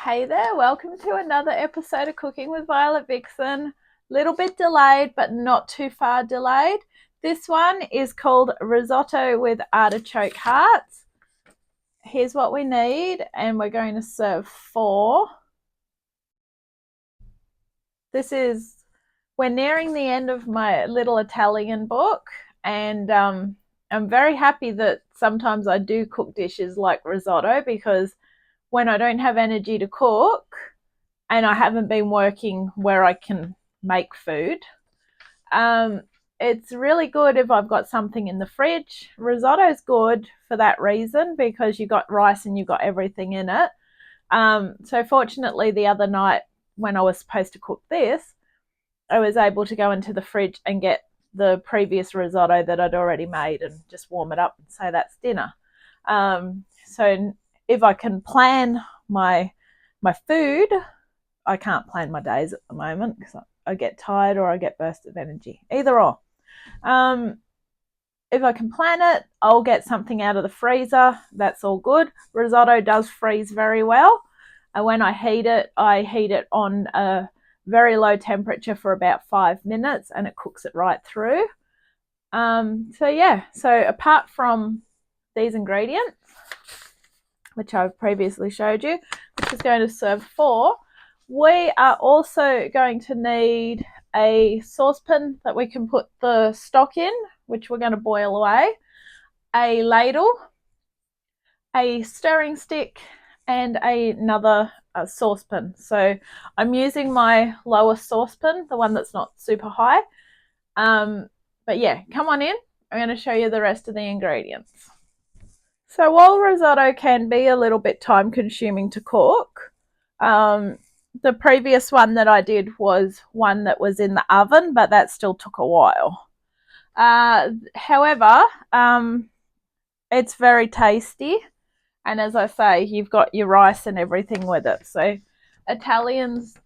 Hey there, welcome to another episode of Cooking with Violet Vixen. Little bit delayed, but not too far delayed. This one is called risotto with artichoke hearts. Here's what we need, and we're going to serve 4. We're nearing the end of my little Italian book, and I'm very happy that sometimes I do cook dishes like risotto, because when I don't have energy to cook and I haven't been working where I can make food, it's really good if I've got something in the fridge. Risotto is good for that reason, because you got rice and you got everything in it. So fortunately, the other night when I was supposed to cook this, I was able to go into the fridge and get the previous risotto that I'd already made and just warm it up and say that's dinner. So if I can plan my food, I can't plan my days at the moment because I get tired or I get bursts of energy. Either or. If I can plan it, I'll get something out of the freezer. That's all good. Risotto does freeze very well. And when I heat it on a very low temperature for about 5 minutes, and it cooks it right through. So apart from these ingredients, which I've previously showed you, which is going to serve 4, we are also going to need a saucepan that we can put the stock in, which we're going to boil away, a ladle, a stirring stick, and another saucepan. So I'm using my lower saucepan, the one that's not super high. But yeah, come on in. I'm going to show you the rest of the ingredients. So while risotto can be a little bit time consuming to cook, the previous one that I did was one that was in the oven, but that still took a while. However, it's very tasty. And as I say, you've got your rice and everything with it. So Italians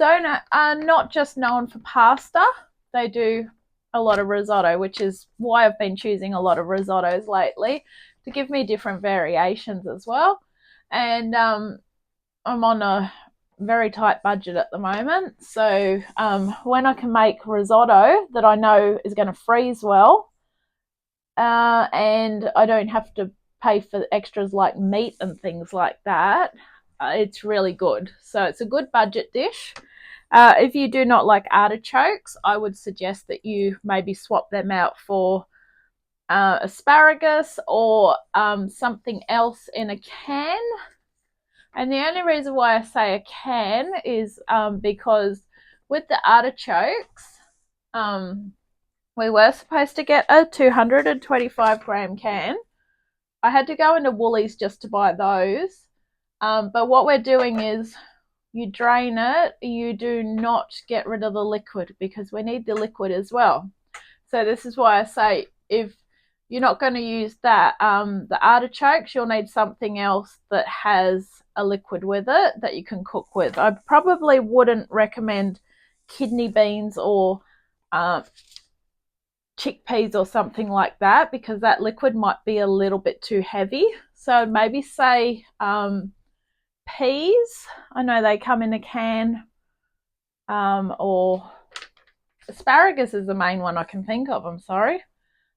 are not just known for pasta. They do a lot of risotto, which is why I've been choosing a lot of risottos lately, to give me different variations as well. And I'm on a very tight budget at the moment. So when I can make risotto that I know is going to freeze well, and I don't have to pay for extras like meat and things like that, it's really good. So it's a good budget dish. If you do not like artichokes, I would suggest that you maybe swap them out for asparagus or something else in a can. And the only reason why I say a can is because with the artichokes, we were supposed to get a 225 gram can. I had to go into Woolies just to buy those. But what we're doing is you drain it. You do not get rid of the liquid, because we need the liquid as well. So this is why I say, if you're not going to use that, the artichokes, you'll need something else that has a liquid with it that you can cook with. I probably wouldn't recommend kidney beans or chickpeas or something like that, because that liquid might be a little bit too heavy. So maybe say peas. I know they come in a can, or asparagus is the main one I can think of, I'm sorry.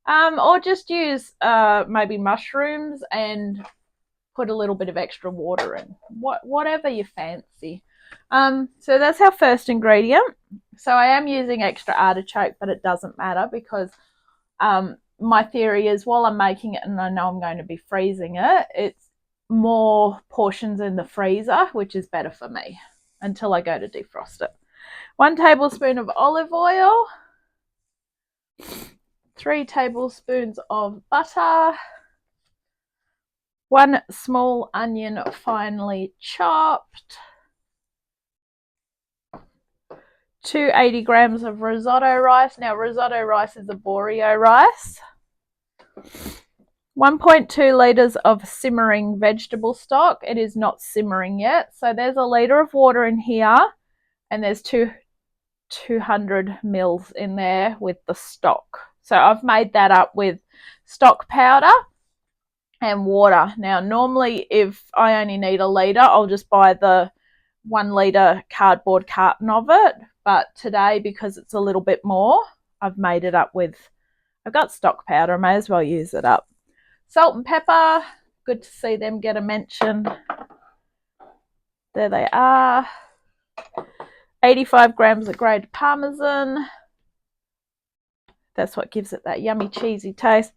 Or just use maybe mushrooms and put a little bit of extra water in. Whatever you fancy. So that's our first ingredient. So I am using extra artichoke, but it doesn't matter, because my theory is, while I'm making it and I know I'm going to be freezing it, it's more portions in the freezer, which is better for me until I go to defrost it. 1 tablespoon of olive oil, 3 tablespoons of butter, 1 small onion finely chopped, 280 grams of risotto rice. Now, risotto rice is a Borio rice. 1.2 litres of simmering vegetable stock. It is not simmering yet. So there's a litre of water in here, and there's 200 mils in there with the stock. So I've made that up with stock powder and water. Now, normally if I only need a litre, I'll just buy the 1 litre cardboard carton of it, but today, because it's a little bit more, I've made it up with, I've got stock powder, I may as well use it up. Salt and pepper, good to see them get a mention. There they are. 85 grams of grated parmesan. That's what gives it that yummy cheesy taste.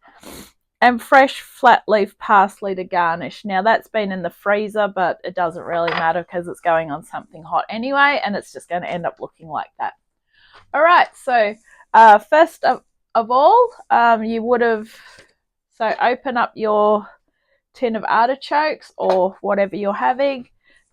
And fresh flat leaf parsley to garnish. Now that's been in the freezer, but it doesn't really matter because it's going on something hot anyway, and it's just going to end up looking like that. All right, so first of all, you would have, so open up your tin of artichokes or whatever you're having,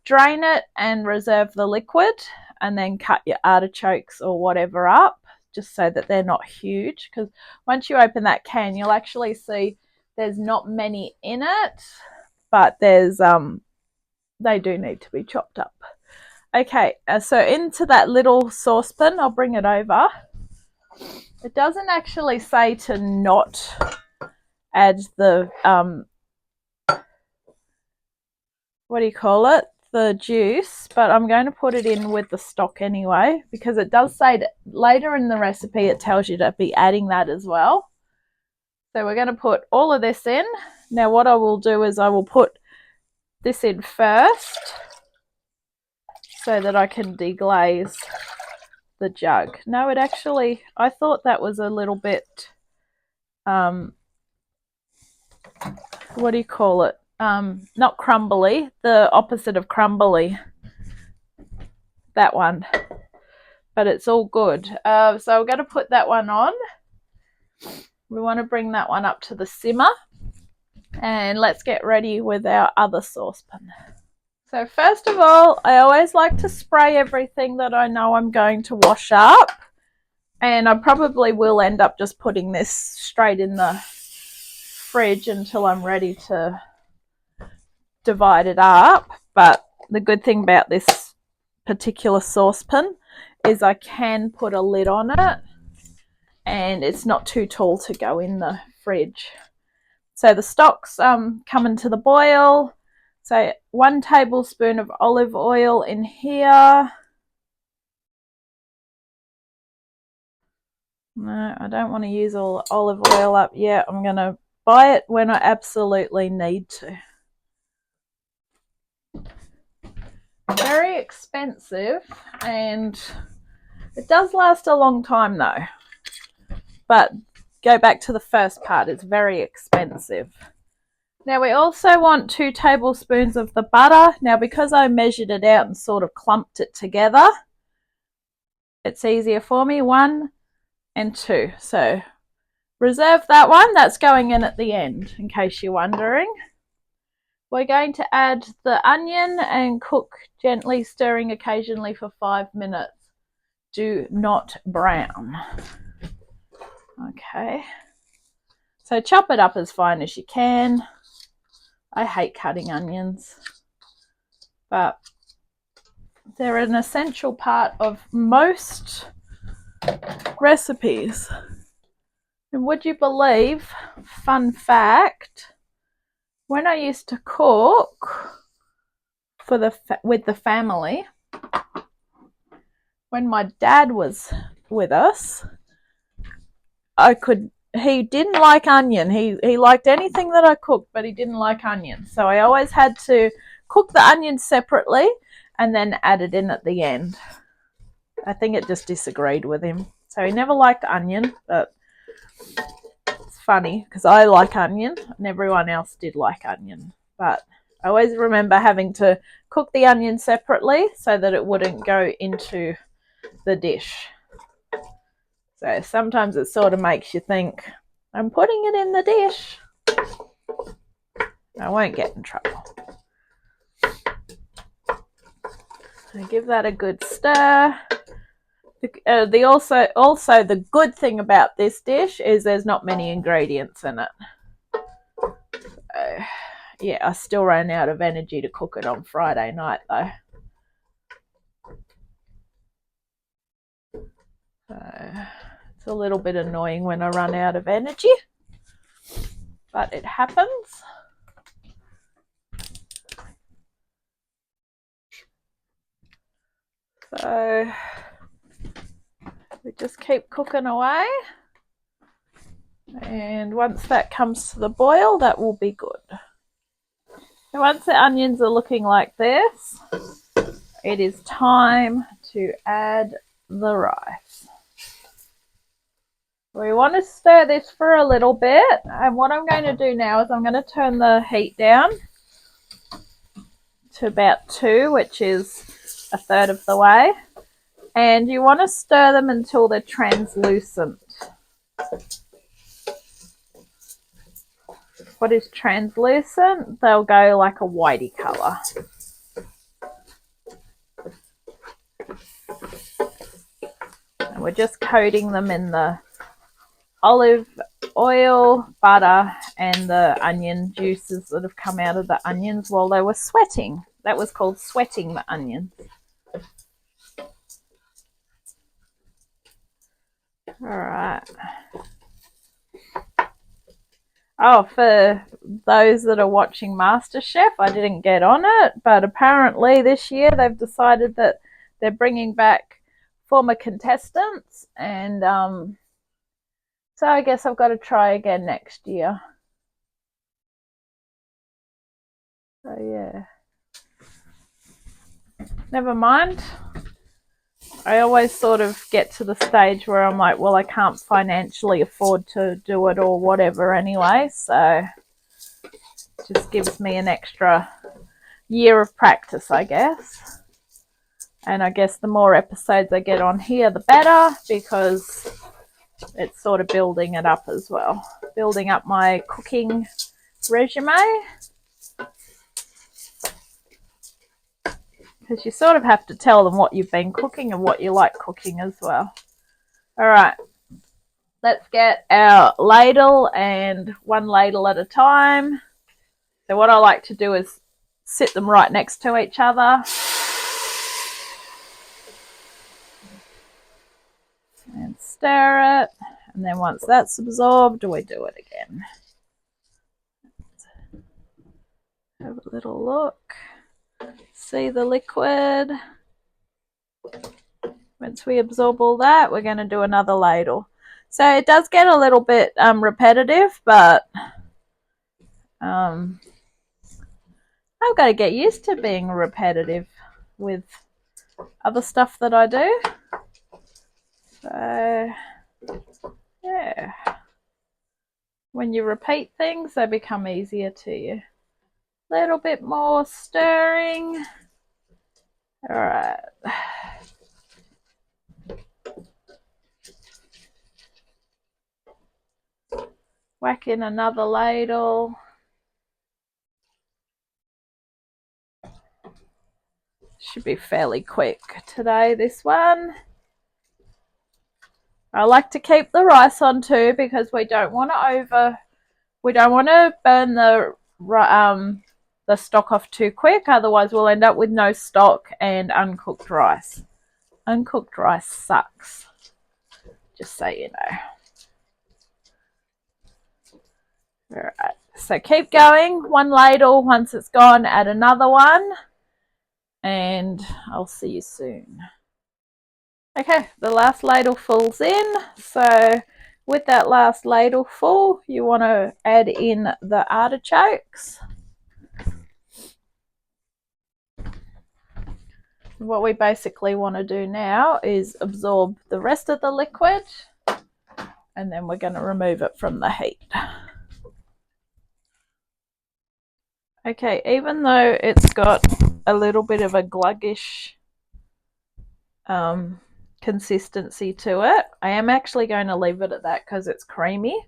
drain it and reserve the liquid, and then cut your artichokes or whatever up, just so that they're not huge, because once you open that can, you'll actually see there's not many in it, but there's they do need to be chopped up. Okay, so into that little saucepan, I'll bring it over. It doesn't actually say to not add the what do you call it, the juice, but I'm going to put it in with the stock anyway, because it does say that later in the recipe it tells you to be adding that as well. So we're going to put all of this in. Now what I will do is I will put this in first so that I can deglaze the jug. No, it actually, I thought that was a little bit what do you call it, not crumbly, the opposite of crumbly, that one, but it's all good. So we're going to put that one on. We want to bring that one up to the simmer, and let's get ready with our other saucepan. So first of all, I always like to spray everything that I know I'm going to wash up, and I probably will end up just putting this straight in the fridge until I'm ready to divide it up. But the good thing about this particular saucepan is I can put a lid on it, and it's not too tall to go in the fridge. So the stock's coming to the boil. So 1 tablespoon of olive oil in here. No, I don't want to use all olive oil up yet. I'm going to buy it when I absolutely need to. Very expensive, and it does last a long time though. But go back to the first part, it's very expensive. Now we also want 2 tablespoons of the butter. Now because I measured it out and sort of clumped it together, it's easier for me. 1 and 2. So reserve that one. That's going in at the end, in case you're wondering. We're going to add the onion and cook gently, stirring occasionally for 5 minutes. Do not brown. Okay. So chop it up as fine as you can. I hate cutting onions, but they're an essential part of most recipes. And would you believe, fun fact, when I used to cook for with the family, when my dad was with us, he didn't like onion. He liked anything that I cooked, but he didn't like onion. So I always had to cook the onion separately and then add it in at the end. I think it just disagreed with him. So he never liked onion, but it's funny because I like onion and everyone else did like onion. But I always remember having to cook the onion separately so that it wouldn't go into the dish. So sometimes it sort of makes you think, I'm putting it in the dish. I won't get in trouble. So give that a good stir. Also the good thing about this dish is there's not many ingredients in it. So, yeah, I still ran out of energy to cook it on Friday night though. So it's a little bit annoying when I run out of energy, but it happens. So we just keep cooking away, and once that comes to the boil, that will be good. So once the onions are looking like this, it is time to add the rice. We want to stir this for a little bit, and what I'm going to do now is I'm going to turn the heat down to about 2, which is a third of the way, and you want to stir them until they're translucent. What is translucent? They'll go like a whitey colour. And we're just coating them in the olive oil, butter, and the onion juices that have come out of the onions while they were sweating. That was called sweating the onions. All right. Oh, for those that are watching MasterChef, I didn't get on it, but apparently this year they've decided that they're bringing back former contestants, and so I guess I've got to try again next year. So yeah, never mind. I always sort of get to the stage where I'm like, well, I can't financially afford to do it or whatever anyway, so it just gives me an extra year of practice, I guess. And I guess the more episodes I get on here, the better, because it's sort of building it up as well. Building up my cooking resume. Because you sort of have to tell them what you've been cooking and what you like cooking as well. All right. Let's get our ladle, and one ladle at a time. So what I like to do is sit them right next to each other. And stir it, and then once that's absorbed, we do it again. Have a little look. See the liquid. Once we absorb all that, we're going to do another ladle. So it does get a little bit repetitive, but I've got to get used to being repetitive with other stuff that I do. So yeah, when you repeat things, they become easier to you. A little bit more stirring. All right. Whack in another ladle. Should be fairly quick today, this one. I like to keep the rice on too, because we don't want to burn the stock off too quick, otherwise we'll end up with no stock and uncooked rice. Uncooked rice sucks, just so you know. All right, so keep going. One ladle. Once it's gone, add another one, and I'll see you soon. Okay, the last ladle full's in. So with that last ladle full, you want to add in the artichokes. What we basically want to do now is absorb the rest of the liquid, and then we're going to remove it from the heat. Okay, even though it's got a little bit of a gluggish consistency to it, I am actually going to leave it at that because it's creamy.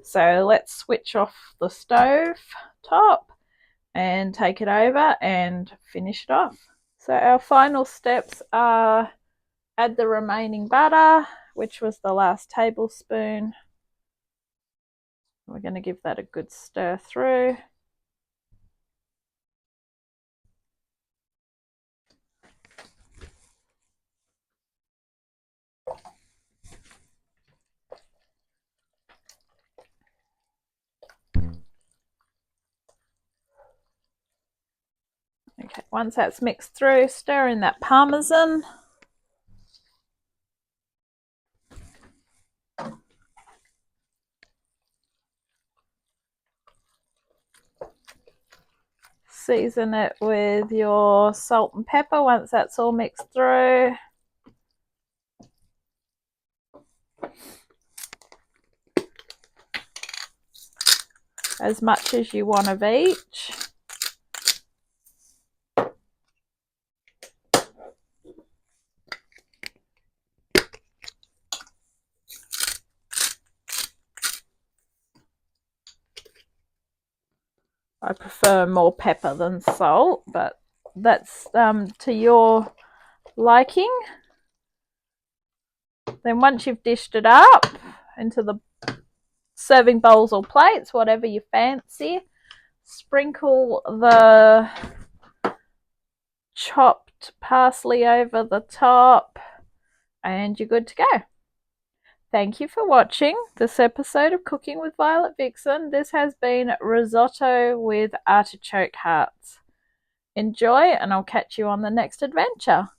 So let's switch off the stove top and take it over and finish it off. So our final steps are add the remaining butter, which was the last tablespoon. We're going to give that a good stir through. Okay, once that's mixed through, stir in that parmesan. season it with your salt and pepper once that's all mixed through. As much as you want of each. I prefer more pepper than salt, but that's to your liking. Then once you've dished it up into the serving bowls or plates, whatever you fancy, sprinkle the chopped parsley over the top, and you're good to go. Thank you for watching this episode of Cooking with Violet Vixen. This has been risotto with artichoke hearts. Enjoy, and I'll catch you on the next adventure.